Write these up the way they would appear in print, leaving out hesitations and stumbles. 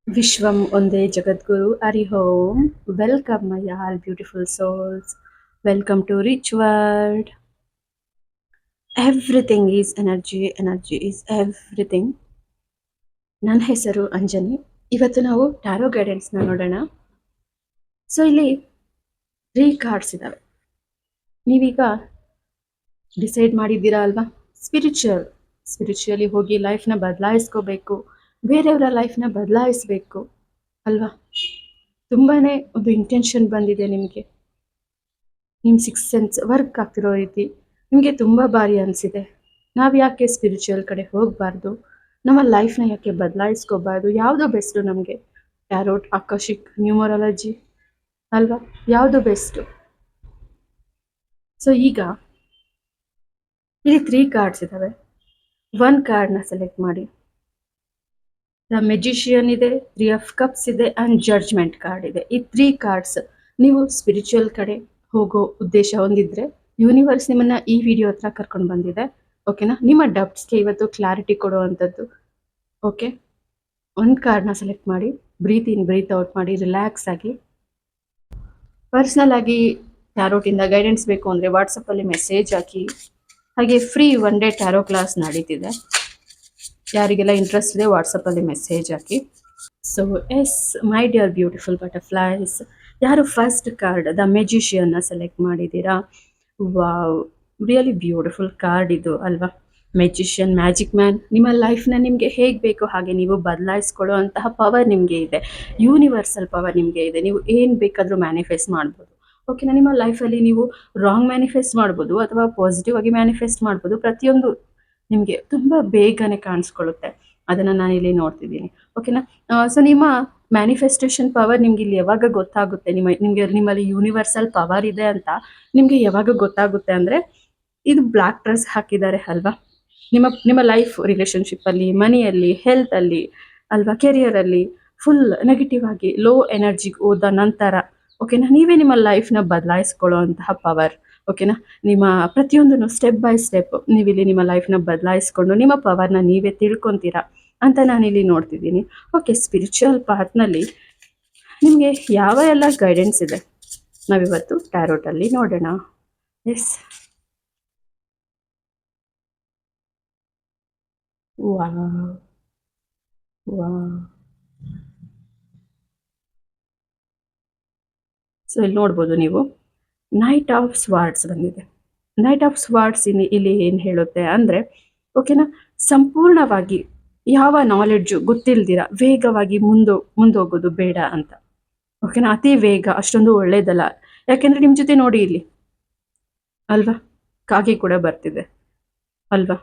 Vishwam Onde Jagadguru Hari Om. Welcome, my all beautiful souls. Welcome to Rich World. Everything is energy, energy is everything. ನನ್ನ ಹೆಸರು ಅಂಜನಿ. ಇವತ್ತು ನಾವು taro ಗೈಡೆನ್ಸ್ನ ನೋಡೋಣ. So ಇಲ್ಲಿ 3 cards ಇದ್ದಾವೆ. ನೀವೀಗ ಡಿಸೈಡ್ ಮಾಡಿದ್ದೀರಾ ಅಲ್ವಾ? ಸ್ಪಿರಿಚುಯಲಿ ಹೋಗಿ ಲೈಫ್ನ ಬದಲಾಯಿಸ್ಕೋಬೇಕು, ಬೇರೆಯವರ ಲೈಫ್ನ ಬದಲಾಯಿಸಬೇಕು ಅಲ್ವಾ? ತುಂಬಾ ಒಂದು ಇಂಟೆನ್ಷನ್ ಬಂದಿದೆ ನಿಮಗೆ. ನಿಮ್ಮ ಸಿಕ್ಸ್ ಸೆನ್ಸ್ ವರ್ಕ್ ಆಗ್ತಿರೋ ರೀತಿ ನಿಮಗೆ ತುಂಬ ಬಾರಿ ಅನಿಸಿದೆ, ನಾವು ಯಾಕೆ ಸ್ಪಿರಿಚುವಲ್ ಕಡೆ ಹೋಗಬಾರ್ದು, ನಮ್ಮ ಲೈಫ್ನ ಯಾಕೆ ಬದಲಾಯಿಸ್ಕೋಬಾರ್ದು, ಯಾವುದೋ ಬೆಸ್ಟು ನಮಗೆ, ಟ್ಯಾರೋಟ್, ಆಕಾಶಿಕ್, ನ್ಯೂಮರಾಲಜಿ ಅಲ್ವಾ, ಯಾವುದು ಬೆಸ್ಟು? ಸೊ ಈಗ ಇಲ್ಲಿ 3 ಕಾರ್ಡ್ಸ್ ಇದ್ದಾವೆ. 1 ಕಾರ್ಡ್ನ ಸೆಲೆಕ್ಟ್ ಮಾಡಿ. ದ ಮೆಜಿಷಿಯನ್ ಇದೆ, 3 ಆಫ್ ಕಪ್ಸ್ ಇದೆ ಆ್ಯಂಡ್ ಜಡ್ಜ್ಮೆಂಟ್ ಕಾರ್ಡ್ ಇದೆ. ಈ 3 ಕಾರ್ಡ್ಸ್ ನೀವು ಸ್ಪಿರಿಚುವಲ್ ಕಡೆ ಹೋಗೋ ಉದ್ದೇಶ ಹೊಂದಿದ್ರೆ ಯೂನಿವರ್ಸ್ ನಿಮ್ಮನ್ನ ಈ ವಿಡಿಯೋ ಹತ್ರ ಕರ್ಕೊಂಡು ಬಂದಿದೆ. ಓಕೆನಾ? ನಿಮ್ಮ ಡೌಟ್ಸ್ಗೆ ಇವತ್ತು ಕ್ಲಾರಿಟಿ ಕೊಡುವಂಥದ್ದು. ಓಕೆ, 1 ಕಾರ್ಡ್ನ ಸೆಲೆಕ್ಟ್ ಮಾಡಿ, ಬ್ರೀತ್ ಇನ್ ಬ್ರೀತ್ ಔಟ್ ಮಾಡಿ, ರಿಲ್ಯಾಕ್ಸ್ ಆಗಿ. ಪರ್ಸ್ನಲ್ ಆಗಿ ಟ್ಯಾರೋಟಿಂದ ಗೈಡೆನ್ಸ್ ಬೇಕು ಅಂದರೆ ವಾಟ್ಸಪ್ಪಲ್ಲಿ ಮೆಸೇಜ್ ಹಾಕಿ. ಹಾಗೆ ಫ್ರೀ 1 ಡೇ ಟ್ಯಾರೋ ಕ್ಲಾಸ್ ನಡೀತಿದೆ. ಯಾರಿಗೆಲ್ಲ ಇಂಟ್ರೆಸ್ಟ್ ಇದೆ ವಾಟ್ಸಪ್ಪಲ್ಲಿ ಮೆಸೇಜ್ ಹಾಕಿ. So yes my dear beautiful butterflies, ಯಾರು ಫಸ್ಟ್ ಕಾರ್ಡ್ ದ ಮೆಜಿಷಿಯನ್ನ ಸೆಲೆಕ್ಟ್ ಮಾಡಿದ್ದೀರಾ? ವಾವ್, ರಿಯಲಿ ಬ್ಯೂಟಿಫುಲ್ ಕಾರ್ಡ್ ಇದು ಅಲ್ವಾ? Magician, magic man. ನಿಮ್ಮ ಲೈಫ್ನ ನಿಮಗೆ ಹೇಗೆ ಬೇಕೋ ಹಾಗೆ ನೀವು ಬದಲಾಯಿಸ್ಕೊಳ್ಳೋ ಅಂತಹ ಪವರ್ ನಿಮಗೆ ಇದೆ. ಯೂನಿವರ್ಸಲ್ ಪವರ್ ನಿಮಗೆ ಇದೆ. ನೀವು ಏನು ಬೇಕಾದರೂ ಮ್ಯಾನಿಫೆಸ್ಟ್ ಮಾಡ್ಬೋದು. ಓಕೆನಾ? ನಿಮ್ಮ ಲೈಫಲ್ಲಿ ನೀವು ರಾಂಗ್ ಮ್ಯಾನಿಫೆಸ್ಟ್ ಮಾಡ್ಬೋದು ಅಥವಾ ಪಾಸಿಟಿವ್ ಆಗಿ ಮ್ಯಾನಿಫೆಸ್ಟ್ ಮಾಡ್ಬೋದು. ಪ್ರತಿಯೊಂದು ನಿಮಗೆ ತುಂಬ ಬೇಗನೆ ಕಾಣಿಸ್ಕೊಳ್ಳುತ್ತೆ. ಅದನ್ನು ನಾನು ಇಲ್ಲಿ ನೋಡ್ತಿದ್ದೀನಿ. ಓಕೆನಾ? ಸೊ ನಿಮ್ಮ ಮ್ಯಾನಿಫೆಸ್ಟೇಷನ್ ಪವರ್ ನಿಮ್ಗೆ ಇಲ್ಲಿ ಯಾವಾಗ ಗೊತ್ತಾಗುತ್ತೆ, ನಿಮ್ಮಲ್ಲಿ ಯೂನಿವರ್ಸಲ್ ಪವರ್ ಇದೆ ಅಂತ ನಿಮಗೆ ಯಾವಾಗ ಗೊತ್ತಾಗುತ್ತೆ ಅಂದರೆ, ಇದು ಬ್ಲ್ಯಾಕ್ ಡ್ರೆಸ್ ಹಾಕಿದ್ದಾರೆ ಅಲ್ವಾ? ನಿಮ್ಮ ಲೈಫ್ ರಿಲೇಷನ್ಶಿಪ್ಪಲ್ಲಿ, ಮನಿಯಲ್ಲಿ, ಹೆಲ್ತಲ್ಲಿ ಅಲ್ವಾ, ಕೆರಿಯರಲ್ಲಿ ಫುಲ್ ನೆಗೆಟಿವ್ ಆಗಿ ಲೋ ಎನರ್ಜಿಗೆ ಹೋದ ನಂತರ ಓಕೆನಾ, ನೀವೇ ನಿಮ್ಮ ಲೈಫ್ನ ಬದಲಾಯಿಸ್ಕೊಳ್ಳೋ ಅಂತಹ ಪವರ್. ಓಕೆನಾ? ನಿಮ್ಮ ಪ್ರತಿಯೊಂದನ್ನು ಸ್ಟೆಪ್ ಬೈ ಸ್ಟೆಪ್ ನೀವಿಲ್ಲಿ ನಿಮ್ಮ ಲೈಫ್ನ ಬದಲಾಯಿಸ್ಕೊಂಡು ನಿಮ್ಮ ಪವರ್ನ ನೀವೇ ತಿಳ್ಕೊತೀರಾ ಅಂತ ನಾನಿಲ್ಲಿ ನೋಡ್ತಿದ್ದೀನಿ. ಓಕೆ, ಸ್ಪಿರಿಚುವಲ್ ಪಾತ್ನಲ್ಲಿ ನಿಮಗೆ ಯಾವ ಎಲ್ಲ ಗೈಡೆನ್ಸ್ ಇದೆ ನಾವಿವತ್ತು ಟ್ಯಾರೋಟಲ್ಲಿ ನೋಡೋಣ. ಎಸ್, ವಾ ವಾ ಸೊ ಇಲ್ಲಿ ನೋಡ್ಬೋದು ನೀವು, ನೈಟ್ ಆಫ್ ಸ್ವಾರ್ಡ್ಸ್ ಬಂದಿದೆ. ನೈಟ್ ಆಫ್ ಸ್ವಾರ್ಡ್ಸ್ ಇಲ್ಲಿ ಏನು ಹೇಳುತ್ತೆ ಅಂದರೆ, ಓಕೆನಾ, ಸಂಪೂರ್ಣವಾಗಿ ಯಾವ ನಾಲೆಡ್ಜು ಗೊತ್ತಿಲ್ದಿರ ವೇಗವಾಗಿ ಮುಂದೋಗೋದು ಬೇಡ ಅಂತ. ಓಕೆನಾ? ಅತಿ ವೇಗ ಅಷ್ಟೊಂದು ಒಳ್ಳೇದಲ್ಲ. ಯಾಕೆಂದರೆ ನಿಮ್ಮ ಜೊತೆ ನೋಡಿ ಇಲ್ಲಿ ಅಲ್ವಾ, ಕಾಗೆ ಕೂಡ ಬರ್ತಿದೆ ಅಲ್ವಾ?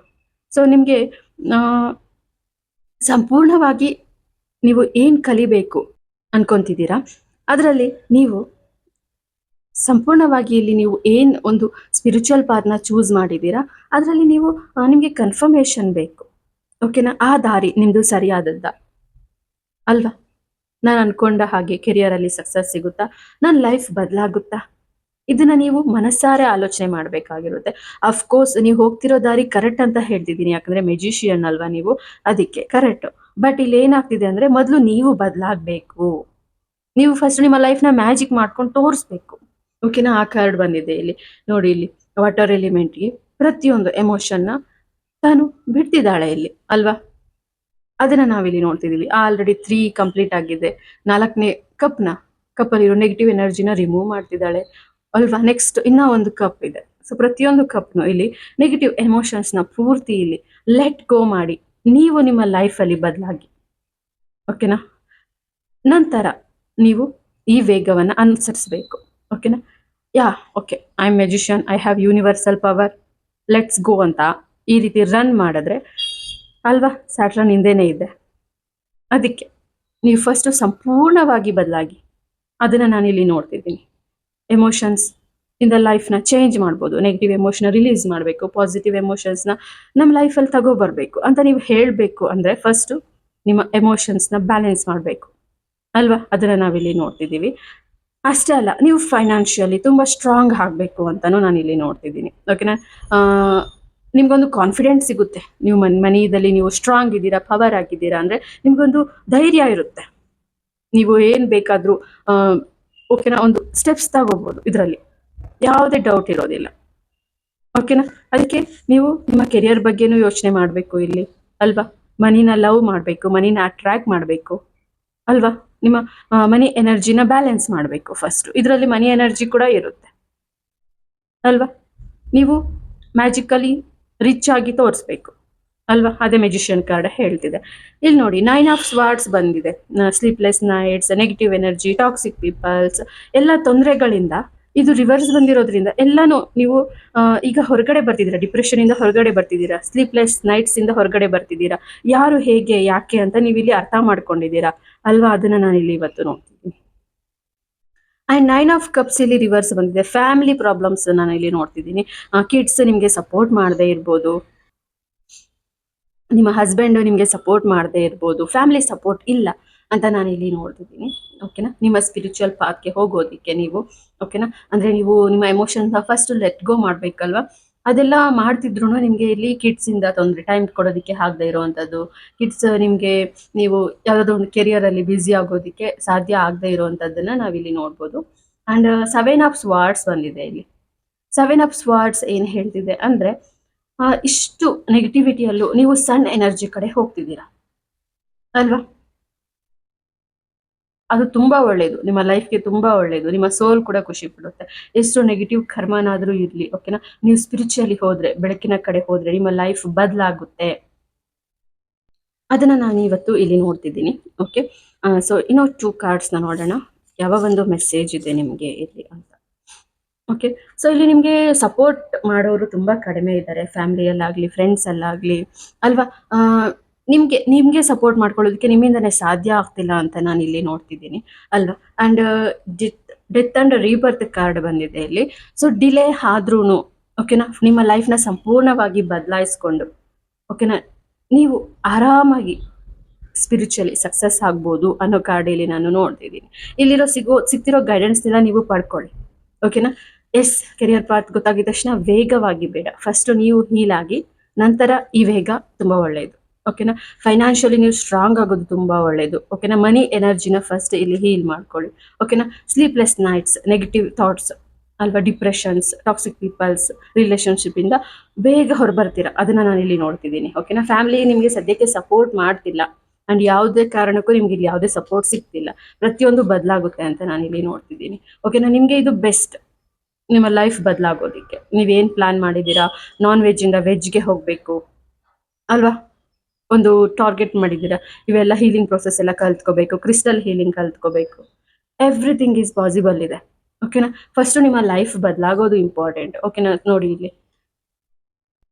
ಸೊ ನಿಮಗೆ ಸಂಪೂರ್ಣವಾಗಿ ನೀವು ಏನು ಕಲಿಬೇಕು ಅನ್ಕೊತಿದ್ದೀರಾ, ಅದರಲ್ಲಿ ನೀವು ಸಂಪೂರ್ಣವಾಗಿ ಇಲ್ಲಿ ನೀವು ಏನು ಒಂದು ಸ್ಪಿರಿಚುವಲ್ ಪಾತ್ನ ಚೂಸ್ ಮಾಡಿದ್ದೀರಾ, ಅದರಲ್ಲಿ ನೀವು ನಿಮಗೆ ಕನ್ಫರ್ಮೇಷನ್ ಬೇಕು. ಓಕೆನಾ? ಆ ದಾರಿ ನಿಮ್ಮದು ಸರಿಯಾದದ್ದ ಅಲ್ವಾ? ನಾನು ಅನ್ಕೊಂಡ ಹಾಗೆ ಕೆರಿಯರಲ್ಲಿ ಸಕ್ಸಸ್ ಸಿಗುತ್ತಾ, ನನ್ನ ಲೈಫ್ ಬದಲಾಗುತ್ತಾ, ಇದನ್ನು ನೀವು ಮನಸ್ಸಾರೆ ಆಲೋಚನೆ ಮಾಡಬೇಕಾಗಿರುತ್ತೆ. ಅಫ್ಕೋರ್ಸ್ ನೀವು ಹೋಗ್ತಿರೋ ದಾರಿ ಕರೆಕ್ಟ್ ಅಂತ ಹೇಳ್ತಿದ್ದೀನಿ, ಯಾಕಂದರೆ ಮೆಜಿಷಿಯನ್ ಅಲ್ವಾ ನೀವು, ಅದಕ್ಕೆ ಕರೆಕ್ಟು. ಬಟ್ ಇಲ್ಲಿ ಏನಾಗ್ತಿದೆ ಅಂದರೆ, ಮೊದಲು ನೀವು ಬದಲಾಗಬೇಕು. ನೀವು ಫಸ್ಟ್ ನಿಮ್ಮ ಲೈಫ್ನ ಮ್ಯಾಜಿಕ್ ಮಾಡ್ಕೊಂಡು ತೋರಿಸ್ಬೇಕು. ಓಕೆನಾ? ಆ ಕಾರ್ಡ್ ಬಂದಿದೆ ಇಲ್ಲಿ ನೋಡಿ. ಇಲ್ಲಿ ವಾಟರ್ ಎಲಿಮೆಂಟ್ಗೆ ಪ್ರತಿಯೊಂದು ಎಮೋಷನ್ನ ತಾನು ಬಿಡ್ತಿದ್ದಾಳೆ ಇಲ್ಲಿ ಅಲ್ವಾ? ಅದನ್ನು ನಾವಿಲ್ಲಿ ನೋಡ್ತಿದ್ದೀವಿ. ಆಲ್ರೆಡಿ 3 ಕಂಪ್ಲೀಟ್ ಆಗಿದೆ. 4ನೇ ಕಪ್ಪಲ್ಲಿರೋ ನೆಗೆಟಿವ್ ಎನರ್ಜಿನ ರಿಮೂವ್ ಮಾಡ್ತಿದ್ದಾಳೆ ಅಲ್ವಾ? ನೆಕ್ಸ್ಟ್ ಇನ್ನೂ ಒಂದು ಕಪ್ ಇದೆ. ಸೊ ಪ್ರತಿಯೊಂದು ಕಪ್ನು ಇಲ್ಲಿ ನೆಗೆಟಿವ್ ಎಮೋಷನ್ಸ್ನ ಪೂರ್ತಿ ಇಲ್ಲಿ ಲೆಟ್ ಗೋ ಮಾಡಿ ನೀವು ನಿಮ್ಮ ಲೈಫಲ್ಲಿ ಬದಲಾಗಿ. ಓಕೆನಾ? ನಂತರ ನೀವು ಈ ವೇಗವನ್ನು ಅನುಸರಿಸಬೇಕು. ಓಕೆನಾ? Okay, I am magician, I have universal power, let's go ಅಂತ ಈ ರೀತಿ ರನ್ ಮಾಡಿದ್ರೆ ಅಲ್ವಾ, ಸ್ಯಾಟ್ರನ್ ಹಿಂದೆನೇ ಇದೆ. ಅದಕ್ಕೆ ನೀವು ಫಸ್ಟು ಸಂಪೂರ್ಣವಾಗಿ ಬದಲಾಗಿ. ಅದನ್ನು ನಾನಿಲ್ಲಿ ನೋಡ್ತಿದ್ದೀನಿ. ಎಮೋಷನ್ಸ್ ಇಂದ ಲೈಫ್ನ ಚೇಂಜ್ ಮಾಡ್ಬೋದು. ನೆಗೆಟಿವ್ ಎಮೋಷನ್ನ ರಿಲೀಸ್ ಮಾಡಬೇಕು, ಪಾಸಿಟಿವ್ ಎಮೋಷನ್ಸ್ನ ನಮ್ಮ ಲೈಫಲ್ಲಿ ತಗೋಬರ್ಬೇಕು ಅಂತ ನೀವು ಹೇಳಬೇಕು ಅಂದರೆ ಫಸ್ಟು ನಿಮ್ಮ ಎಮೋಷನ್ಸ್ನ ಬ್ಯಾಲೆನ್ಸ್ ಮಾಡಬೇಕು ಅಲ್ವಾ? ಅದನ್ನು ನಾವಿಲ್ಲಿ ನೋಡ್ತಿದ್ದೀವಿ. ಅಷ್ಟೇ ಅಲ್ಲ, ನೀವು ಫೈನಾನ್ಷಿಯಲಿ ತುಂಬ ಸ್ಟ್ರಾಂಗ್ ಆಗಬೇಕು ಅಂತಲೂ ನಾನಿಲ್ಲಿ ನೋಡ್ತಿದ್ದೀನಿ. ಓಕೆನಾ? ನಿಮಗೊಂದು ಕಾನ್ಫಿಡೆನ್ಸ್ ಸಿಗುತ್ತೆ. ನೀವು ಮನಿಯಲ್ಲಿ ನೀವು ಸ್ಟ್ರಾಂಗ್ ಇದ್ದೀರಾ, ಪವರ್ ಆಗಿದ್ದೀರಾ ಅಂದರೆ ನಿಮಗೊಂದು ಧೈರ್ಯ ಇರುತ್ತೆ. ನೀವು ಏನ್ ಬೇಕಾದ್ರೂ ಓಕೆನಾ, ಒಂದು ಸ್ಟೆಪ್ಸ್ ತಗೋಬಹುದು ಇದರಲ್ಲಿ, ಯಾವುದೇ ಡೌಟ್ ಇರೋದಿಲ್ಲ. ಓಕೆನಾ, ಅದಕ್ಕೆ ನೀವು ನಿಮ್ಮ ಕೆರಿಯರ್ ಬಗ್ಗೆನೂ ಯೋಚನೆ ಮಾಡಬೇಕು ಇಲ್ಲಿ, ಅಲ್ವಾ? ಮನಿನ ಲವ್ ಮಾಡಬೇಕು, ಮನಿನ ಅಟ್ರಾಕ್ಟ್ ಮಾಡಬೇಕು, ಅಲ್ವಾ? ನಿಮ್ಮ ಮನಿ ಎನರ್ಜಿನ ಬ್ಯಾಲೆನ್ಸ್ ಮಾಡಬೇಕು ಫಸ್ಟ್. ಇದರಲ್ಲಿ ಮನಿ ಎನರ್ಜಿ ಕೂಡ ಇರುತ್ತೆ, ಅಲ್ವಾ? ನೀವು ಮ್ಯಾಜಿಕಲಿ ರಿಚ್ ಆಗಿ ತೋರಿಸ್ಬೇಕು, ಅಲ್ವಾ? ಅದೇ ಮೆಜಿಷಿಯನ್ ಕಾರ್ಡ್ ಹೇಳ್ತಿದೆ. ಇಲ್ಲಿ ನೋಡಿ, 9 ಆಫ್ ಸ್ವಾರ್ಡ್ಸ್ ಬಂದಿದೆ. Sleepless nights, negative energy, toxic peoples, ಎಲ್ಲ ತೊಂದರೆಗಳಿಂದ ಇದು ರಿವರ್ಸ್ ಬಂದಿರೋದ್ರಿಂದ ಎಲ್ಲಾನು ನೀವು ಈಗ ಹೊರಗಡೆ ಬರ್ತಿದ್ದೀರಾ, ಡಿಪ್ರೆಷನ್ ಇಂದ ಹೊರಗಡೆ ಬರ್ತಿದ್ದೀರಾ, ಸ್ಲೀಪ್ಲೆಸ್ ನೈಟ್ಸ್ ಇಂದ ಹೊರಗಡೆ ಬರ್ತಿದ್ದೀರಾ. ಯಾರು, ಹೇಗೆ, ಯಾಕೆ ಅಂತ ನೀವು ಇಲ್ಲಿ ಅರ್ಥ ಮಾಡ್ಕೊಂಡಿದ್ದೀರಾ, ಅಲ್ವಾ? ಅದನ್ನ ನಾನು ಇಲ್ಲಿ ಇವತ್ತು ನೋಡ್ತಿದ್ದೀನಿ. ಅಂಡ್ 9 ಆಫ್ ಕಪ್ಸ್ ಇಲ್ಲಿ ರಿವರ್ಸ್ ಬಂದಿದೆ. ಫ್ಯಾಮಿಲಿ ಪ್ರಾಬ್ಲಮ್ಸ್ ನಾನು ಇಲ್ಲಿ ನೋಡ್ತಿದ್ದೀನಿ. ಕಿಡ್ಸ್ ನಿಮಗೆ ಸಪೋರ್ಟ್ ಮಾಡದೇ ಇರ್ಬೋದು, ನಿಮ್ಮ ಹಸ್ಬೆಂಡ್ ನಿಮಗೆ ಸಪೋರ್ಟ್ ಮಾಡದೇ ಇರ್ಬೋದು, ಫ್ಯಾಮಿಲಿ ಸಪೋರ್ಟ್ ಇಲ್ಲ ಅಂತ ನಾನು ಇಲ್ಲಿ ನೋಡ್ತಿದ್ದೀನಿ. ಓಕೆನಾ, ನಿಮ್ಮ ಸ್ಪಿರಿಚುವಲ್ ಪಾತ್ಗೆ ಹೋಗೋದಿಕ್ಕೆ ನೀವು, ಓಕೆನಾ, ಅಂದ್ರೆ ನೀವು ನಿಮ್ಮ ಎಮೋಷನ್ ಫಸ್ಟ್ ಲೆಟ್ ಗೋ ಮಾಡ್ಬೇಕಲ್ವಾ? ಅದೆಲ್ಲ ಮಾಡ್ತಿದ್ರು ನಿಮಗೆ ಇಲ್ಲಿ ಕಿಡ್ಸ್ ಇಂದ ತೊಂದರೆ, ಟೈಮ್ ಕೊಡೋದಕ್ಕೆ ಆಗದೆ ಇರುವಂತದ್ದು, ಕಿಡ್ಸ್ ನಿಮಗೆ, ನೀವು ಯಾವುದಾದ್ರು ಒಂದು ಕೆರಿಯರ್ ಅಲ್ಲಿ ಬ್ಯುಸಿ ಆಗೋದಕ್ಕೆ ಸಾಧ್ಯ ಆಗದೆ ಇರುವಂತದ್ದನ್ನ ನಾವಿಲ್ಲಿ ನೋಡ್ಬೋದು. ಅಂಡ್ 7 ಆಫ್ ಸ್ವಾರ್ಡ್ಸ್ ಬಂದಿದೆ ಇಲ್ಲಿ. 7 ಆಫ್ ಸ್ವಾರ್ಡ್ಸ್ ಏನ್ ಹೇಳ್ತಿದೆ ಅಂದ್ರೆ, ಇಷ್ಟು ನೆಗೆಟಿವಿಟಿಯಲ್ಲೂ ನೀವು ಸನ್ ಎನರ್ಜಿ ಕಡೆ ಹೋಗ್ತಿದ್ದೀರಾ, ಅಲ್ವಾ? ಅದು ತುಂಬಾ ಒಳ್ಳೇದು, ನಿಮ್ಮ ಲೈಫ್ಗೆ ತುಂಬಾ ಒಳ್ಳೇದು, ನಿಮ್ಮ ಸೋಲ್ ಕೂಡ ಖುಷಿ ಪಡುತ್ತೆ. ಎಷ್ಟು ನೆಗೆಟಿವ್ ಕರ್ಮನಾದ್ರೂ ಇರ್ಲಿ, ಓಕೆನಾ, ನೀವು ಸ್ಪಿರಿಚುವಲಿ ಹೋದ್ರೆ, ಬೆಳಕಿನ ಕಡೆ ಹೋದ್ರೆ ನಿಮ್ಮ ಲೈಫ್ ಬದಲಾಗುತ್ತೆ. ಅದನ್ನ ನಾನು ಇವತ್ತು ಇಲ್ಲಿ ನೋಡ್ತಿದ್ದೀನಿ. ಓಕೆ, ಸೊ ಇನ್ನೂ 2 ಕಾರ್ಡ್ಸ್ನ ನೋಡೋಣ, ಯಾವ ಒಂದು ಮೆಸೇಜ್ ಇದೆ ನಿಮಗೆ ಇಲ್ಲಿ ಅಂತ. ಓಕೆ, ಸೊ ಇಲ್ಲಿ ನಿಮಗೆ ಸಪೋರ್ಟ್ ಮಾಡೋರು ತುಂಬಾ ಕಡಿಮೆ ಇದ್ದಾರೆ, ಫ್ಯಾಮಿಲಿಯಲ್ಲಾಗ್ಲಿ ಫ್ರೆಂಡ್ಸಲ್ಲಾಗಲಿ, ಅಲ್ವಾ? ನಿಮಗೆ ನಿಮಗೆ ಸಪೋರ್ಟ್ ಮಾಡ್ಕೊಳ್ಳೋದಕ್ಕೆ ನಿಮ್ಮಿಂದನೇ ಸಾಧ್ಯ ಆಗ್ತಿಲ್ಲ ಅಂತ ನಾನು ಇಲ್ಲಿ ನೋಡ್ತಿದ್ದೀನಿ, ಅಲ್ವಾ? And death and rebirth card ಬಂದಿದೆ ಇಲ್ಲಿ. ಸೊ ಡಿಲೇ ಆದ್ರೂ, ಓಕೆನಾ, ನಿಮ್ಮ ಲೈಫ್ನ ಸಂಪೂರ್ಣವಾಗಿ ಬದಲಾಯಿಸ್ಕೊಂಡು, ಓಕೆನಾ, ನೀವು ಆರಾಮಾಗಿ ಸ್ಪಿರಿಚುವಲಿ ಸಕ್ಸಸ್ ಆಗ್ಬೋದು ಅನ್ನೋ ಕಾರ್ಡ್ ಇಲ್ಲಿ ನಾನು ನೋಡ್ತಿದ್ದೀನಿ. ಇಲ್ಲಿರೋ ಸಿಗ್ತಿರೋ ಗೈಡೆನ್ಸ್ನೆಲ್ಲ ನೀವು ಪಡ್ಕೊಳ್ಳಿ, ಓಕೆನಾ? ಎಸ್, ಕೆರಿಯರ್ ಪಾತ್ ಗೊತ್ತಾಗಿದ ತಕ್ಷಣ ವೇಗವಾಗಿ ಬೇಡ, ಫಸ್ಟ್ ನೀವು ಹೀಲ್ ಆಗಿ ನಂತರ ಈ ವೇಗ ತುಂಬಾ ಒಳ್ಳೆಯದು, ಓಕೆನಾ? ಫೈನಾನ್ಷಿಯಲಿ ನೀವು ಸ್ಟ್ರಾಂಗ್ ಆಗೋದು ತುಂಬಾ ಒಳ್ಳೆಯದು, ಓಕೆನಾ? ಮನಿ ಎನರ್ಜಿನ ಫಸ್ಟ್ ಇಲ್ಲಿ ಹೀಲ್ ಮಾಡ್ಕೊಳ್ಳಿ, ಓಕೆನಾ? ಸ್ಲೀಪ್ಲೆಸ್ ನೈಟ್ಸ್, ನೆಗೆಟಿವ್ ಥಾಟ್ಸ್, ಅಲ್ವಾ, ಡಿಪ್ರೆಷನ್ಸ್, ಟಾಕ್ಸಿಕ್ ಪೀಪಲ್ಸ್, ರಿಲೇಶನ್ಶಿಪ್ ಇಂದ ಬೇಗ ಹೊರಬರ್ತೀರಾ, ಅದನ್ನ ನಾನು ಇಲ್ಲಿ ನೋಡ್ತಿದ್ದೀನಿ, ಓಕೆನಾ? ಫ್ಯಾಮಿಲಿ ನಿಮಗೆ ಸದ್ಯಕ್ಕೆ ಸಪೋರ್ಟ್ ಮಾಡ್ತಿಲ್ಲ, ಅಂಡ್ ಯಾವುದೇ ಕಾರಣಕ್ಕೂ ನಿಮ್ಗೆ ಇಲ್ಲಿ ಯಾವುದೇ ಸಪೋರ್ಟ್ ಸಿಗ್ತಿಲ್ಲ, ಪ್ರತಿಯೊಂದು ಬದಲಾಗುತ್ತೆ ಅಂತ ನಾನು ಇಲ್ಲಿ ನೋಡ್ತಿದ್ದೀನಿ, ಓಕೆನಾ? ನಿಮಗೆ ಇದು ಬೆಸ್ಟ್, ನಿಮ್ಮ ಲೈಫ್ ಬದಲಾಗೋದಿಕ್ಕೆ ನೀವೇನ್ ಪ್ಲಾನ್ ಮಾಡಿದ್ದೀರಾ, ನಾನ್ ವೆಜ್ ಇಂದ ವೆಜ್ಗೆ ಹೋಗ್ಬೇಕು, ಅಲ್ವಾ? ಒಂದು ಟಾರ್ಗೆಟ್ ಮಾಡಿದ್ದೀರಾ, ಇವೆಲ್ಲ ಹೀಲಿಂಗ್ ಪ್ರೊಸೆಸ್ ಎಲ್ಲ ಕಲ್ತ್ಕೋಬೇಕು, ಕ್ರಿಸ್ಟಲ್ ಹೀಲಿಂಗ್ ಕಲ್ತ್ಕೋಬೇಕು, ಎವ್ರಿಥಿಂಗ್ ಈಸ್ ಪಾಸಿಬಲ್ ಇದೆ, ಓಕೆನಾ? ಫಸ್ಟ್ ನಿಮ್ಮ ಲೈಫ್ ಬದಲಾಗೋದು ಇಂಪಾರ್ಟೆಂಟ್, ಓಕೆನಾ? ನೋಡಿ, ಇಲ್ಲಿ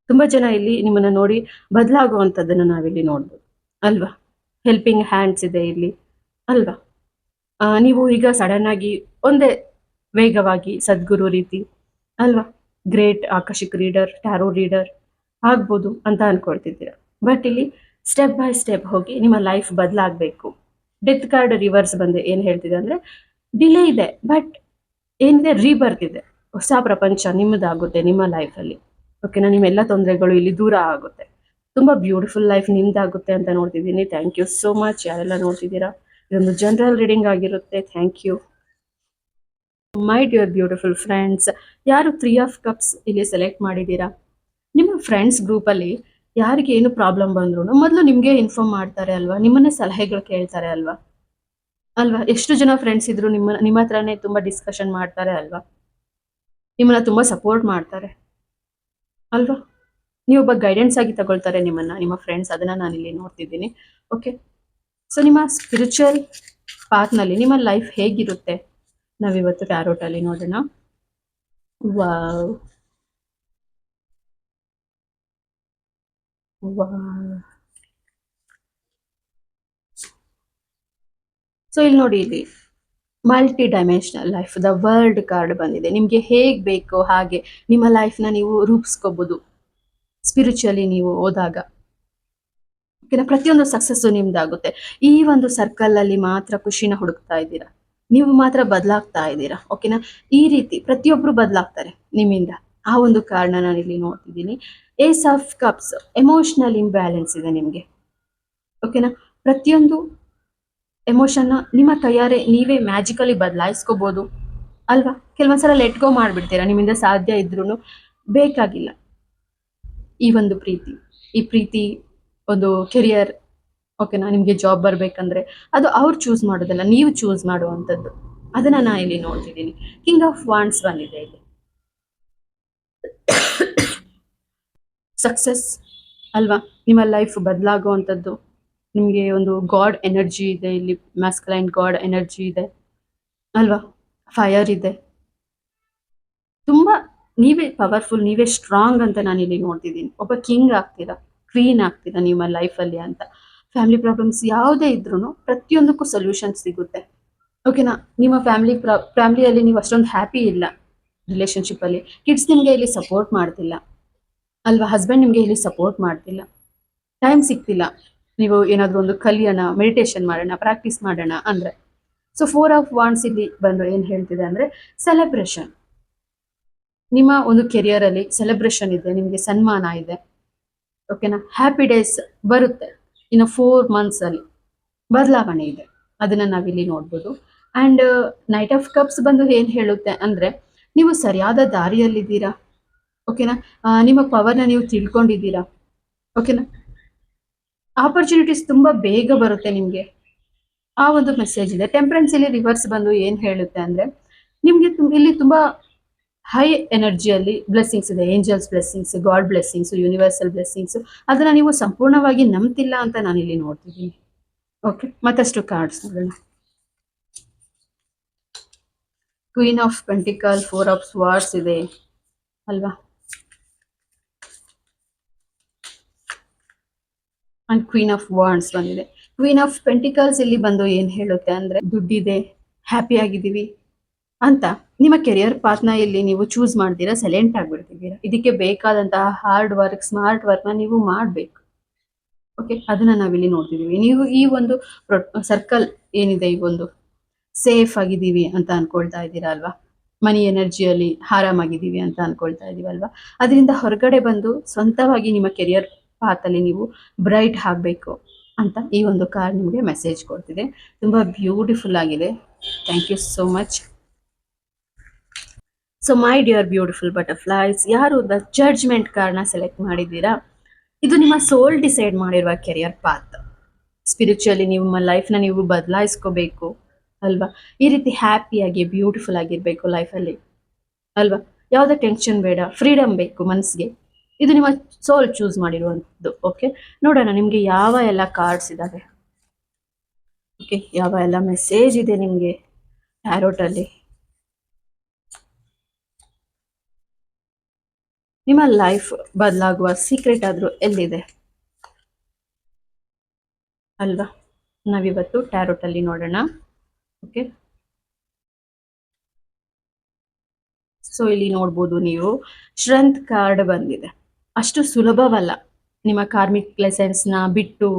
ತುಂಬಾ ಜನ ಇಲ್ಲಿ ನಿಮ್ಮನ್ನ ನೋಡಿ ಬದಲಾಗುವಂಥದ್ದನ್ನ ನಾವಿಲ್ಲಿ ನೋಡ್ಬೋದು, ಅಲ್ವಾ? ಹೆಲ್ಪಿಂಗ್ ಹ್ಯಾಂಡ್ಸ್ ಇದೆ ಇಲ್ಲಿ, ಅಲ್ವಾ? ನೀವು ಈಗ ಸಡನ್ ಆಗಿ ಒಂದೇ ವೇಗವಾಗಿ ಸದ್ಗುರು ರೀತಿ, ಅಲ್ವಾ, ಗ್ರೇಟ್ ಆಕಶಿಕ್ ರೀಡರ್, ಟ್ಯಾರೋ ರೀಡರ್ ಆಗ್ಬೋದು ಅಂತ ಅನ್ಕೊಳ್ತಿದ್ದೀರಾ. ಬಟ್ ಇಲ್ಲಿ ಸ್ಟೆಪ್ ಬೈ ಸ್ಟೆಪ್ ಹೋಗಿ ನಿಮ್ಮ ಲೈಫ್ ಬದಲಾಗಬೇಕು. ಡೆತ್ ಕಾರ್ಡ್ ರಿವರ್ಸ್ ಬಂದು ಏನು ಹೇಳ್ತಿದೆ ಅಂದರೆ, ಡಿಲೇ ಇದೆ ಬಟ್ ಏನಿದೆ, ರೀಬರ್ತ್ ಇದೆ, ಹೊಸ ಪ್ರಪಂಚ ನಿಮ್ಮದಾಗುತ್ತೆ ನಿಮ್ಮ ಲೈಫಲ್ಲಿ, ಓಕೆನಾ? ನಿಮ್ಮೆಲ್ಲ ತೊಂದರೆಗಳು ಇಲ್ಲಿ ದೂರ ಆಗುತ್ತೆ, ತುಂಬ ಬ್ಯೂಟಿಫುಲ್ ಲೈಫ್ ನಿಮ್ದಾಗುತ್ತೆ ಅಂತ ನೋಡ್ತಿದ್ದೀನಿ. ಥ್ಯಾಂಕ್ ಯು ಸೋ ಮಚ್ ಯಾರೆಲ್ಲ ನೋಡ್ತಿದ್ದೀರಾ. ಇದೊಂದು ಜನರಲ್ ರೀಡಿಂಗ್ ಆಗಿರುತ್ತೆ. Thank you my dear beautiful friends. ಯಾರು 3 ಆಫ್ ಕಪ್ಸ್ ಇಲ್ಲಿ ಸೆಲೆಕ್ಟ್ ಮಾಡಿದ್ದೀರಾ, ನಿಮ್ಮ ಫ್ರೆಂಡ್ಸ್ ಗ್ರೂಪಲ್ಲಿ ಯಾರಿಗೆ ಏನು ಪ್ರಾಬ್ಲಮ್ ಬಂದ್ರು ಮೊದಲು ನಿಮಗೆ ಇನ್ಫಾರ್ಮ್ ಮಾಡ್ತಾರೆ ಅಲ್ವಾ, ನಿಮ್ಮನ್ನೇ ಸಲಹೆಗಳು ಕೇಳ್ತಾರೆ ಅಲ್ವಾ, ಅಲ್ವಾ? ಎಷ್ಟು ಜನ ಫ್ರೆಂಡ್ಸ್ ಇದ್ರು ನಿಮ್ಮ ಹತ್ರನೇ ತುಂಬಾ ಡಿಸ್ಕಷನ್ ಮಾಡ್ತಾರೆ ಅಲ್ವಾ, ನಿಮ್ಮನ್ನ ತುಂಬಾ ಸಪೋರ್ಟ್ ಮಾಡ್ತಾರೆ ಅಲ್ವಾ? ನೀವೊಬ್ಬ ಗೈಡೆನ್ಸ್ ಆಗಿ ತಗೊಳ್ತಾರೆ ನಿಮ್ಮನ್ನ, ನಿಮ್ಮ ಫ್ರೆಂಡ್ಸ್, ಅದನ್ನ ನಾನು ಇಲ್ಲಿ ನೋಡ್ತಿದ್ದೀನಿ. ಓಕೆ, ಸೊ ನಿಮ್ಮ ಸ್ಪಿರಿಚುವಲ್ ಪಾತ್ನಲ್ಲಿ ನಿಮ್ಮ ಲೈಫ್ ಹೇಗಿರುತ್ತೆ ನಾವಿವತ್ತು ಟ್ಯಾರೋಟ್ ಅಲ್ಲಿ ನೋಡೋಣ. Wow, wow. ಸೊ ಇಲ್ಲಿ ನೋಡಿ, ಇಲ್ಲಿ multi dimensional life, the world card ಬಂದಿದೆ. ನಿಮಗೆ ಹೇಗೆ ಬೇಕೋ ಹಾಗೆ ನಿಮ್ಮ ಲೈಫ್ನ ನೀವು ರೂಪಿಸ್ಕೋಬಹುದು ಸ್ಪಿರಿಚುವಲಿ ನೀವು ಹೋದಾಗ, ಓಕೆನಾ? ಪ್ರತಿಯೊಂದು ಸಕ್ಸಸ್ಸು ನಿಮ್ದಾಗುತ್ತೆ. ಈ ಒಂದು ಸರ್ಕಲ್ ಅಲ್ಲಿ ಮಾತ್ರ ಖುಷಿನ ಹುಡುಕ್ತಾ ಇದ್ದೀರಾ, ನೀವು ಮಾತ್ರ ಬದಲಾಗ್ತಾ ಇದ್ದೀರಾ, ಓಕೆನಾ? ಈ ರೀತಿ ಪ್ರತಿಯೊಬ್ರು ಬದಲಾಗ್ತಾರೆ ನಿಮ್ಮಿಂದ. ಆ ಒಂದು ಕಾರಣ ನಾನು ಇಲ್ಲಿ ನೋಡ್ತಿದ್ದೀನಿ. Ace of cups, emotional imbalance ಇದೆ ನಿಮಗೆ, ಓಕೆನಾ? ಪ್ರತಿಯೊಂದು ಎಮೋಷನ್ನ ನಿಮ್ಮ ಕೈಯಾರೆ ನೀವೇ ಮ್ಯಾಜಿಕಲಿ ಬದಲಾಯಿಸ್ಕೋಬೋದು ಅಲ್ವಾ? ಕೆಲವೊಂದ್ಸಲ ಲೆಟ್ ಗೋ ಮಾಡ್ಬಿಡ್ತೀರಾ, ನಿಮ್ಮಿಂದ ಸಾಧ್ಯ ಇದ್ರೂ ಬೇಕಾಗಿಲ್ಲ ಈ ಒಂದು ಪ್ರೀತಿ. ಈ ಪ್ರೀತಿ ಒಂದು ಕೆರಿಯರ್, ಓಕೆನಾ, ನಿಮಗೆ ಜಾಬ್ ಬರಬೇಕಂದ್ರೆ ಅದು ಅವ್ರು ಚೂಸ್ ಮಾಡೋದಲ್ಲ, ನೀವು ಚೂಸ್ ಮಾಡುವಂಥದ್ದು. ಅದನ್ನ ನಾ ಇಲ್ಲಿ ನೋಡ್ತಿದ್ದೀನಿ. ಕಿಂಗ್ ಆಫ್ ವಾಂಡ್ಸ್ ಬಂದಿದೆ ಇಲ್ಲಿ. ಸಕ್ಸಸ್ ಅಲ್ವಾ? ನಿಮ್ಮ ಲೈಫ್ ಬದಲಾಗುವಂಥದ್ದು. ನಿಮಗೆ ಒಂದು ಗಾಡ್ ಎನರ್ಜಿ ಇದೆ ಇಲ್ಲಿ, ಮ್ಯಾಸ್ಕಲೈನ್ ಗಾಡ್ ಎನರ್ಜಿ ಇದೆ ಅಲ್ವಾ? ಫೈರ್ ಇದೆ, ತುಂಬಾ ನೀವೇ ಪವರ್ಫುಲ್, ನೀವೇ ಸ್ಟ್ರಾಂಗ್ ಅಂತ ನಾನು ಇಲ್ಲಿ ನೋಡ್ತಿದ್ದೀನಿ. ಒಬ್ಬ ಕಿಂಗ್ ಆಗ್ತೀರಾ, ಕ್ವೀನ್ ಆಗ್ತೀರಾ ನಿಮ್ಮ ಲೈಫಲ್ಲಿ ಅಂತ. ಫ್ಯಾಮಿಲಿ ಪ್ರಾಬ್ಲಮ್ಸ್ ಯಾವುದೇ ಇದ್ರೂ ಪ್ರತಿಯೊಂದಕ್ಕೂ ಸೊಲ್ಯೂಷನ್ ಸಿಗುತ್ತೆ, ಓಕೆನಾ? ನಿಮ್ಮ ಫ್ಯಾಮಿಲಿಯಲ್ಲಿ ನೀವು ಅಷ್ಟೊಂದು ಹ್ಯಾಪಿ ಇಲ್ಲ, ರಿಲೇಶನ್ಶಿಪ್ಪಲ್ಲಿ ಕಿಡ್ಸ್ ನಿಮಗೆ ಇಲ್ಲಿ ಸಪೋರ್ಟ್ ಮಾಡ್ತಿಲ್ಲ ಅಲ್ವಾ? ಹಸ್ಬೆಂಡ್ ನಿಮಗೆ ಇಲ್ಲಿ ಸಪೋರ್ಟ್ ಮಾಡ್ತಿಲ್ಲ, ಟೈಮ್ ಸಿಗ್ತಿಲ್ಲ ನೀವು ಏನಾದರೂ ಒಂದು ಕಲಿಯೋಣ, ಮೆಡಿಟೇಷನ್ ಮಾಡೋಣ, ಪ್ರಾಕ್ಟೀಸ್ ಮಾಡೋಣ ಅಂದರೆ. ಸೊ 4 ಆಫ್ ವಾಂಡ್ಸ್ ಇಲ್ಲಿ ಬಂದು ಏನು ಹೇಳ್ತಿದೆ ಅಂದರೆ ಸೆಲೆಬ್ರೇಷನ್. ನಿಮ್ಮ ಒಂದು ಕೆರಿಯರಲ್ಲಿ ಸೆಲೆಬ್ರೇಷನ್ ಇದೆ, ನಿಮಗೆ ಸನ್ಮಾನ ಇದೆ, ಓಕೆನಾ? ಹ್ಯಾಪಿ ಡೇಸ್ ಬರುತ್ತೆ ಇನ್ನು 4 ಮಂತ್ಸ್ ಅಲ್ಲಿ, ಬದಲಾವಣೆ ಇದೆ, ಅದನ್ನ ನಾವಿಲ್ಲಿ ನೋಡ್ಬೋದು. ಆ್ಯಂಡ್ ನೈಟ್ ಆಫ್ ಕಪ್ಸ್ ಬಂದು ಏನು ಹೇಳುತ್ತೆ ಅಂದರೆ ನೀವು ಸರಿಯಾದ ದಾರಿಯಲ್ಲಿದ್ದೀರಾ, ಓಕೆನಾ? ನಿಮ್ಮ ಪವರ್ನ ನೀವು ತಿಳ್ಕೊಂಡಿದ್ದೀರಾ, ಓಕೆನಾ? ಆಪರ್ಚುನಿಟೀಸ್ ತುಂಬಾ ಬೇಗ ಬರುತ್ತೆ ನಿಮಗೆ, ಆ ಒಂದು ಮೆಸೇಜ್ ಇದೆ. ಟೆಂಪರೆನ್ಸ್ ಇಲ್ಲಿ ರಿವರ್ಸ್ ಬಂದು ಏನು ಹೇಳುತ್ತೆ ಅಂದರೆ ನಿಮಗೆ ಇಲ್ಲಿ ತುಂಬಾ ಹೈ ಎನರ್ಜಿಯಲ್ಲಿ ಬ್ಲೆಸ್ಸಿಂಗ್ಸ್ ಇದೆ, angels blessings, god blessings, universal blessings. ಅದನ್ನ ನೀವು ಸಂಪೂರ್ಣವಾಗಿ ನಂಬ್ತಿಲ್ಲ ಅಂತ ನಾನು ಇಲ್ಲಿ ನೋಡ್ತಿದ್ದೀನಿ. ಓಕೆ, ಮತ್ತಷ್ಟು ಕಾರ್ಡ್ಸ್ ನೋಡೋಣ. ಕ್ವೀನ್ ಆಫ್ ಪೆಂಟಿಕಲ್, 4 ಆಫ್ ಸ್ವಾರ್ಡ್ಸ್ ಇದೆ ಅಲ್ವಾ? ಅಂಡ್ ಕ್ವೀನ್ ಆಫ್ ವಾಂಡ್ಸ್ ಬಂದಿದೆ. ಕ್ವೀನ್ ಆಫ್ ಪೆಂಟಿಕಲ್ಸ್ ಇಲ್ಲಿ ಬಂದು ಏನು ಹೇಳುತ್ತೆ ಅಂದರೆ ದುಡ್ಡಿದೆ, ಹ್ಯಾಪಿ ಆಗಿದ್ದೀವಿ ಅಂತ ನಿಮ್ಮ ಕೆರಿಯರ್ ಪಾತ್ನ ಇಲ್ಲಿ ನೀವು ಚೂಸ್ ಮಾಡ್ತೀರಾ, ಸೈಲೆಂಟ್ ಆಗಿಬಿಡ್ತಿದ್ದೀರಾ. ಇದಕ್ಕೆ ಬೇಕಾದಂತಹ ಹಾರ್ಡ್ ವರ್ಕ್, ಸ್ಮಾರ್ಟ್ ವರ್ಕ್ನ ನೀವು ಮಾಡಬೇಕು, ಓಕೆ? ಅದನ್ನ ನಾವಿಲ್ಲಿ ನೋಡ್ತಿದ್ದೀವಿ. ನೀವು ಈ ಒಂದು ಸರ್ಕಲ್ ಏನಿದೆ, ಈ ಒಂದು ಸೇಫ್ ಆಗಿದ್ದೀವಿ ಅಂತ ಅನ್ಕೊಳ್ತಾ ಇದ್ದೀರಾ ಅಲ್ವಾ? ಮನಿ ಎನರ್ಜಿಯಲ್ಲಿ ಆರಾಮಾಗಿದ್ದೀವಿ ಅಂತ ಅನ್ಕೊಳ್ತಾ ಇದೀವಿ ಅಲ್ವಾ? ಅದರಿಂದ ಹೊರಗಡೆ ಬಂದು ಸ್ವಂತವಾಗಿ ನಿಮ್ಮ ಕೆರಿಯರ್ ಪಾತಲ್ಲಿ ನೀವು ಬ್ರೈಟ್ ಆಗಬೇಕು ಅಂತ ಈ ಒಂದು ಕಾರ್ಡ್ ನಿಮಗೆ ಮೆಸೇಜ್ ಕೊಡ್ತಿದೆ. ತುಂಬಾ ಬ್ಯೂಟಿಫುಲ್ ಆಗಿದೆ. Thank you so much. So my dear beautiful butterflies, ಯಾರು ದ ಜಡ್ಜ್ಮೆಂಟ್ ಕಾರ್ಡ್ನ ಸೆಲೆಕ್ಟ್ ಮಾಡಿದ್ದೀರಾ, ಇದು ನಿಮ್ಮ ಸೋಲ್ ಡಿಸೈಡ್ ಮಾಡಿರುವ ಕೆರಿಯರ್ ಪಾತ್. ಸ್ಪಿರಿಚುವಲಿ ನಿಮ್ಮ ಲೈಫ್ನ ನೀವು ಬದಲಾಯಿಸ್ಕೋಬೇಕು ಅಲ್ವಾ? ಈ ರೀತಿ ಹ್ಯಾಪಿಯಾಗಿ ಬ್ಯೂಟಿಫುಲ್ ಆಗಿರಬೇಕು ಲೈಫಲ್ಲಿ ಅಲ್ವಾ? ಯಾವುದೇ ಟೆನ್ಷನ್ ಬೇಡ, ಫ್ರೀಡಮ್ ಬೇಕು ಮನಸ್ಸಿಗೆ. ಇದು ನಿಮ್ಮ ಸೋಲ್ ಚೂಸ್ ಮಾಡಿರುವಂಥದ್ದು. ಓಕೆ, ನೋಡೋಣ ನಿಮಗೆ ಯಾವ ಎಲ್ಲ ಕಾರ್ಡ್ಸ್ ಇದ್ದಾವೆ, ಓಕೆ, ಯಾವ ಎಲ್ಲ ಮೆಸೇಜ್ ಇದೆ ನಿಮಗೆ ಟ್ಯಾರೋಟಲ್ಲಿ. ನಿಮ್ಮ ಲೈಫ್ ಬದಲಾಗುವ ಸೀಕ್ರೆಟ್ ಆದ್ರೂ ಎಲ್ಲಿದೆ ಅಲ್ವಾ? ನಾವಿವತ್ತು ಟ್ಯಾರೋಟಲ್ಲಿ ನೋಡೋಣ. ಓಕೆ, ಸೊ ಇಲ್ಲಿ ನೋಡ್ಬೋದು ನೀವು, ಸ್ಟ್ರೆಂತ್ ಕಾರ್ಡ್ ಬಂದಿದೆ. ಅಷ್ಟು ಸುಲಭವಲ್ಲ ನಿಮ್ಮ ಕಾರ್ಮಿಕ್ ಲೆಸನ್ಸ್ನ ಬಿಟ್ಟು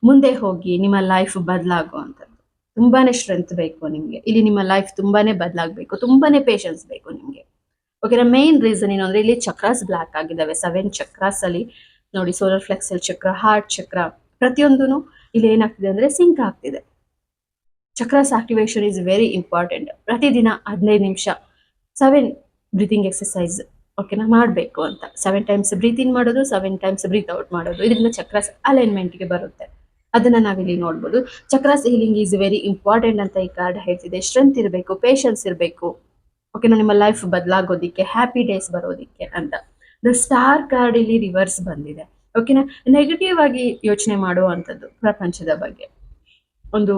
ಮುಂದೆ ಹೋಗಿ ನಿಮ್ಮ ಲೈಫ್ ಬದಲಾಗುವಂಥದ್ದು. ತುಂಬಾನೇ ಸ್ಟ್ರೆಂತ್ ಬೇಕು ನಿಮಗೆ ಇಲ್ಲಿ, ನಿಮ್ಮ ಲೈಫ್ ತುಂಬಾನೇ ಬದಲಾಗಬೇಕು, ತುಂಬಾನೇ ಪೇಷನ್ಸ್ ಬೇಕು ನಿಮಗೆ. ಓಕೆನಾ? ಮೇನ್ ರೀಸನ್ ಏನು ಅಂದ್ರೆ ಇಲ್ಲಿ ಚಕ್ರಾಸ್ ಬ್ಲಾಕ್ ಆಗಿದ್ದಾವೆ. 7 ಚಕ್ರಾಸ್ ಅಲ್ಲಿ ನೋಡಿ, ಸೋಲಾರ್ ಫ್ಲೆಕ್ಸಲ್ ಚಕ್ರ, ಹಾರ್ಟ್ ಚಕ್ರ, ಪ್ರತಿಯೊಂದೂ ಇಲ್ಲಿ ಏನಾಗ್ತಿದೆ ಅಂದ್ರೆ ಸಿಂಕ್ ಆಗ್ತಿದೆ. Chakras activation is very important. ಪ್ರತಿದಿನ 15 ನಿಮಿಷ 7 ಬ್ರೀತಿಂಗ್ ಎಕ್ಸಸೈಸ್, ಓಕೆನಾ, ಮಾಡಬೇಕು ಅಂತ. 7 ಟೈಮ್ಸ್ ಬ್ರೀತ್ ಇನ್ ಮಾಡೋದು, 7 ಟೈಮ್ಸ್ ಬ್ರೀತ್ ಔಟ್ ಮಾಡೋದು, ಇದರಿಂದ ಚಕ್ರಾಸ್ ಅಲೈನ್ಮೆಂಟ್ಗೆ ಬರುತ್ತೆ. ಅದನ್ನ ನಾವಿಲ್ಲಿ ನೋಡ್ಬೋದು. Chakras healing is very important ಅಂತ ಈ ಕಾರ್ಡ್ ಹೇಳ್ತಿದೆ. ಸ್ಟ್ರೆಂತ್ ಇರಬೇಕು, ಪೇಷನ್ಸ್ ಇರಬೇಕು, ಓಕೆನಾ, ನಿಮ್ಮ ಲೈಫ್ ಬದಲಾಗೋದಿಕ್ಕೆ, ಹ್ಯಾಪಿ ಡೇಸ್ ಬರೋದಿಕ್ಕೆ ಅಂತ. ದ ಸ್ಟಾರ್ ಕಾರ್ಡ್ ಇಲ್ಲಿ ರಿವರ್ಸ್ ಬಂದಿದೆ. ಓಕೆನಾ? ನೆಗೆಟಿವ್ ಆಗಿ ಯೋಚನೆ ಮಾಡುವಂಥದ್ದು ಪ್ರಪಂಚದ ಬಗ್ಗೆ. ಒಂದು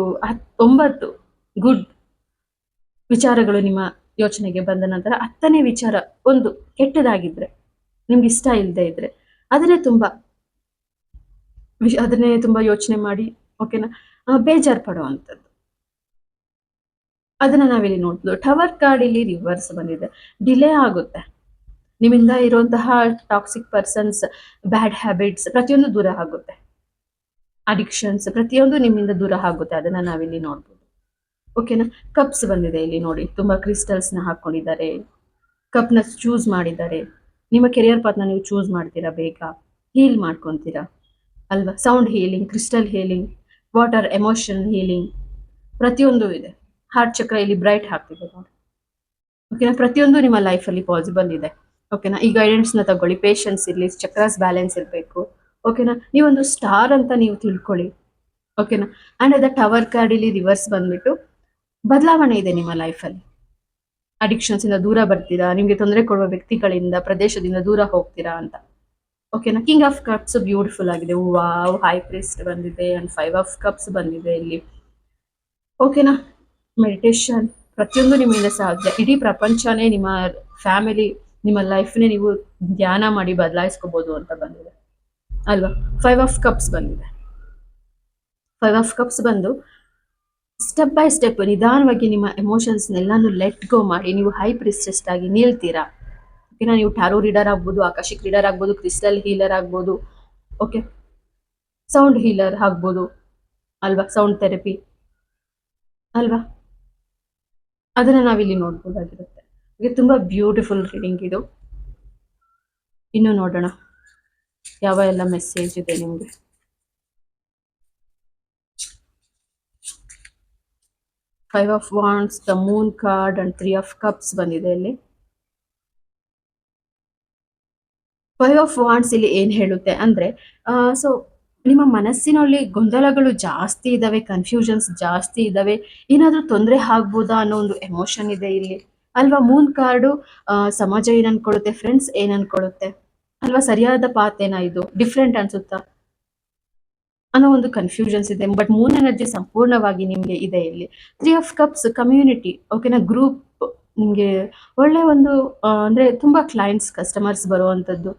9 ಗುಡ್ ವಿಚಾರಗಳು ನಿಮ್ಮ ಯೋಚನೆಗೆ ಬಂದ ನಂತರ 10ನೇ ವಿಚಾರ ಒಂದು ಕೆಟ್ಟದಾಗಿದ್ರೆ, ನಿಮ್ಗೆ ಇಷ್ಟ ಇಲ್ಲದೆ ಇದ್ರೆ, ಅದನ್ನೇ ತುಂಬಾ ಯೋಚನೆ ಮಾಡಿ, ಓಕೆನಾ, ಬೇಜಾರು ಪಡುವಂಥದ್ದು. ಅದನ್ನ ನಾವಿಲ್ಲಿ ನೋಡ್ಬೋದು. ಟವರ್ ಕಾರ್ಡ್ ಇಲ್ಲಿ ರಿವರ್ಸ್ ಬಂದಿದೆ. ಡಿಲೇ ಆಗುತ್ತೆ, ನಿಮ್ಮಿಂದ ಇರುವಂತಹ ಟಾಕ್ಸಿಕ್ ಪರ್ಸನ್ಸ್, ಬ್ಯಾಡ್ ಹ್ಯಾಬಿಟ್ಸ್ ಪ್ರತಿಯೊಂದು ದೂರ ಆಗುತ್ತೆ. ಅಡಿಕ್ಷನ್ಸ್ ಪ್ರತಿಯೊಂದು ನಿಮ್ಮಿಂದ ದೂರ ಆಗುತ್ತೆ. ಅದನ್ನ ನಾವಿಲ್ಲಿ ನೋಡ್ಬೋದು. ಓಕೆನಾ? ಕಪ್ಸ್ ಬಂದಿದೆ ಇಲ್ಲಿ ನೋಡಿ, ತುಂಬಾ ಕ್ರಿಸ್ಟಲ್ಸ್ನ ಹಾಕೊಂಡಿದ್ದಾರೆ, ಕಪ್ನ ಚೂಸ್ ಮಾಡಿದ್ದಾರೆ. ನಿಮ್ಮ ಕೆರಿಯರ್ ಪಾತ್ನ ನೀವು ಚೂಸ್ ಮಾಡ್ತೀರಾ, ಬೇಗ ಹೀಲ್ ಮಾಡ್ಕೊತೀರಾ ಅಲ್ವಾ? Sound healing, crystal healing, water emotion healing, ಪ್ರತಿಯೊಂದು ಇದೆ. ಹಾರ್ಟ್ ಚಕ್ರ ಇಲ್ಲಿ ಬ್ರೈಟ್ ಆಗ್ತಿದೆ ನೋಡಿ. ಓಕೆನಾ, ಪ್ರತಿಯೊಂದು ನಿಮ್ಮ ಲೈಫಲ್ಲಿ ಪಾಸಿಬಲ್ ಇದೆ. ಓಕೆನಾ, ಈ ಗೈಡೆನ್ಸ್ನ ತಗೊಳ್ಳಿ, ಪೇಷನ್ಸ್ ಇರಲಿ, ಚಕ್ರಾಸ್ ಬ್ಯಾಲೆನ್ಸ್ ಇರಬೇಕು. ಓಕೆನಾ, ನೀವೊಂದು ಸ್ಟಾರ್ ಅಂತ ನೀವು ತಿಳ್ಕೊಳ್ಳಿ. ಓಕೆನಾ, ಅಂಡ್ ಅದ ಟವರ್ ಕಾರ್ಡ್ ಇಲ್ಲಿ ರಿವರ್ಸ್ ಬಂದ್ಬಿಟ್ಟು ಬದಲಾವಣೆ ಇದೆ ನಿಮ್ಮ ಲೈಫಲ್ಲಿ. ಅಡಿಕ್ಷನ್ಸ್ ಇಂದ ದೂರ ಬರ್ತೀರಾ, ನಿಮ್ಗೆ ತೊಂದರೆ ಕೊಡುವ ವ್ಯಕ್ತಿಗಳಿಂದ, ಪ್ರದೇಶದಿಂದ ದೂರ ಹೋಗ್ತೀರಾ ಅಂತ. ಓಕೆನಾ, ಕಿಂಗ್ ಆಫ್ ಕಪ್ಸ್ ಬ್ಯೂಟಿಫುಲ್ ಆಗಿದೆ. ವಾವ್, ಹೈ ಪ್ರಿಸ್ಟ್ ಬಂದಿದೆ ಅಂಡ್ 5 ಆಫ್ ಕಪ್ಸ್ ಬಂದಿದೆ ಇಲ್ಲಿ. ಓಕೆನಾ, ಮೆಡಿಟೇಷನ್ ಪ್ರತಿಯೊಂದು ನಿಮ್ಮಿಂದ ಸಾಧ್ಯ. ಇಡೀ ಪ್ರಪಂಚನೇ ನಿಮ್ಮ ಫ್ಯಾಮಿಲಿ, ನಿಮ್ಮ ಲೈಫ್ನೇ ನೀವು ಧ್ಯಾನ ಮಾಡಿ ಬದಲಾಯಿಸ್ಕೋಬಹುದು ಅಂತ ಬಂದಿದೆ ಅಲ್ವಾ. 5 ಆಫ್ ಕಪ್ಸ್ ಬಂದಿದೆ. 5 ಆಫ್ ಕಪ್ಸ್ ಬಂದು ಸ್ಟೆಪ್ ಬೈ ಸ್ಟೆಪ್ ನಿಧಾನವಾಗಿ ನಿಮ್ಮ ಎಮೋಷನ್ಸ್ನೆಲ್ಲಾನು ಲೆಟ್ ಗೋ ಮಾಡಿ ನೀವು ಹೈ ಪ್ರಿಸ್ಟೆಸ್ಟ್ ಆಗಿ ನಿಲ್ತೀರಾ. ಓಕೆನಾ, ನೀವು ಟ್ಯಾರೋ ರೀಡರ್ ಆಗ್ಬೋದು, ಆಕಾಶಿಕ್ ರೀಡರ್ ಆಗ್ಬೋದು, ಕ್ರಿಸ್ಟಲ್ ಹೀಲರ್ ಆಗ್ಬೋದು, ಓಕೆ, ಸೌಂಡ್ ಹೀಲರ್ ಆಗ್ಬೋದು ಅಲ್ವಾ, ಸೌಂಡ್ ಥೆರಪಿ ಅಲ್ವಾ, ಅದನ್ನ ನಾವಿಲ್ಲಿ ನೋಡ್ಬೋದಾಗಿರುತ್ತೆ. ಇದು ತುಂಬಾ ಬ್ಯೂಟಿಫುಲ್ ರೀಡಿಂಗ್ ಇದು. ಇನ್ನು ನೋಡೋಣ ಯಾವ ಎಲ್ಲ ಮೆಸೇಜ್ ಇದೆ ನಿಮ್ಗೆ. 5 of wands, the Moon card and 3 of cups ಬಂದಿದೆ ಇಲ್ಲಿ. 5 ಆಫ್ ವಾಂಡ್ಸ್ ಇಲ್ಲಿ ಏನ್ ಹೇಳುತ್ತೆ ಅಂದ್ರೆ, ಸೊ ನಿಮ್ಮ ಮನಸ್ಸಿನಲ್ಲಿ ಗೊಂದಲಗಳು ಜಾಸ್ತಿ ಇದಾವೆ, ಕನ್ಫ್ಯೂಷನ್ಸ್ ಜಾಸ್ತಿ ಇದಾವೆ, ಏನಾದ್ರೂ ತೊಂದರೆ ಆಗ್ಬೋದಾ ಅನ್ನೋ ಒಂದು ಎಮೋಷನ್ ಇದೆ ಇಲ್ಲಿ ಅಲ್ವಾ. ಮೂನ್ ಕಾರ್ಡು ಸಮಾಜ ಏನ್ ಅನ್ಕೊಳ್ಳುತ್ತೆ, ಫ್ರೆಂಡ್ಸ್ ಏನ್ ಅನ್ಕೊಳ್ಳುತ್ತೆ ಅಲ್ವಾ, ಸರಿಯಾದ ಪಾತ್ ಏನಾ, ಇದು ಡಿಫ್ರೆಂಟ್ ಅನ್ಸುತ್ತಾ ಅನ್ನೋ ಒಂದು ಕನ್ಫ್ಯೂಷನ್ಸ್ ಇದೆ. ಬಟ್ ಮೂನ್ ಎನರ್ಜಿ ಸಂಪೂರ್ಣವಾಗಿ ನಿಮ್ಗೆ ಇದೆ ಇಲ್ಲಿ. 3 ಆಫ್ ಕಪ್ಸ್ ಕಮ್ಯುನಿಟಿ, ಓಕೆನಾ, ಗ್ರೂಪ್, ನಿಮ್ಗೆ ಒಳ್ಳೆ ಒಂದು ಅಂದ್ರೆ ತುಂಬಾ ಕ್ಲೈಂಟ್ಸ್, ಕಸ್ಟಮರ್ಸ್ ಬರುವಂತದ್ದು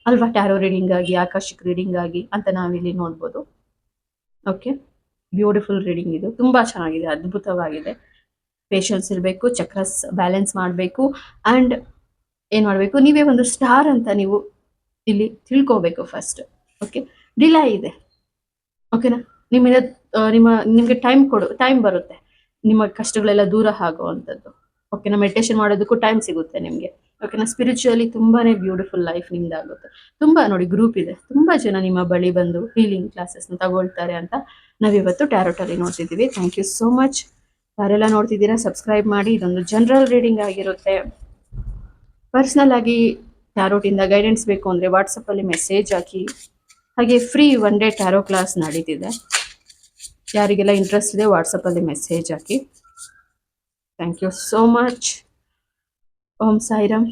ಅಲ್ವಾ, ಟ್ಯಾರೋ ರೀಡಿಂಗ್ ಆಗಿ, ಆಕಾಶಿಕ್ ರೀಡಿಂಗ್ ಆಗಿ ಅಂತ ನಾವಿಲ್ಲಿ ನೋಡ್ಬೋದು. ಓಕೆ, ಬ್ಯೂಟಿಫುಲ್ ರೀಡಿಂಗ್ ಇದು, ತುಂಬಾ ಚೆನ್ನಾಗಿದೆ, ಅದ್ಭುತವಾಗಿದೆ. ಪೇಷನ್ಸ್ ಇರಬೇಕು, ಚಕ್ರಸ್ ಬ್ಯಾಲೆನ್ಸ್ ಮಾಡಬೇಕು, ಅಂಡ್ ಏನ್ ಮಾಡಬೇಕು, ನೀವೇ ಒಂದು ಸ್ಟಾರ್ ಅಂತ ನೀವು ಇಲ್ಲಿ ತಿಳ್ಕೋಬೇಕು ಫಸ್ಟ್. ಓಕೆ, ಡಿಲೇ ಇದೆ. ಓಕೆನಾ, ನಿಮ್ಮಿಂದ ನಿಮ್ಗೆ ಟೈಮ್ ಬರುತ್ತೆ, ನಿಮ್ಮ ಕಷ್ಟಗಳೆಲ್ಲ ದೂರ ಆಗುವಂಥದ್ದು. ಓಕೆನಾ, ಮೆಡಿಟೇಷನ್ ಮಾಡೋದಕ್ಕೂ ಟೈಮ್ ಸಿಗುತ್ತೆ ನಿಮಗೆ. ಓಕೆನಾ, ಸ್ಪಿರಿಚುವಲಿ ತುಂಬಾನೇ ಬ್ಯೂಟಿಫುಲ್ ಲೈಫ್ ನಿಮ್ದಾಗುತ್ತೆ. ತುಂಬಾ ನೋಡಿ, ಗ್ರೂಪ್ ಇದೆ, ತುಂಬಾ ಜನ ನಿಮ್ಮ ಬಳಿ ಬಂದು ಹೀಲಿಂಗ್ ಕ್ಲಾಸಸ್ನ ತಗೊಳ್ತಾರೆ ಅಂತ ನಾವಿವತ್ತು ಟ್ಯಾರೋಟಲ್ಲಿ ನೋಡ್ತಿದ್ದೀವಿ. Thank you so much. ಯಾರೆಲ್ಲ ನೋಡ್ತಿದ್ದೀರಾ ಸಬ್ಸ್ಕ್ರೈಬ್ ಮಾಡಿ. ಇದೊಂದು ಜನರಲ್ ರೀಡಿಂಗ್ ಆಗಿರುತ್ತೆ. ಪರ್ಸ್ನಲ್ ಆಗಿ ಟ್ಯಾರೋಟಿಂದ ಗೈಡೆನ್ಸ್ ಬೇಕು ಅಂದರೆ ವಾಟ್ಸಪ್ಪಲ್ಲಿ ಮೆಸೇಜ್ ಹಾಕಿ. ಹಾಗೆ ಫ್ರೀ 1 ಡೇ ಟ್ಯಾರೋ ಕ್ಲಾಸ್ ನಡೀತಿದೆ. ಯಾರಿಗೆಲ್ಲ ಇಂಟ್ರೆಸ್ಟ್ ಇದೆ ವಾಟ್ಸಪ್ಪಲ್ಲಿ ಮೆಸೇಜ್ ಹಾಕಿ. Thank you so much. Om Sairam.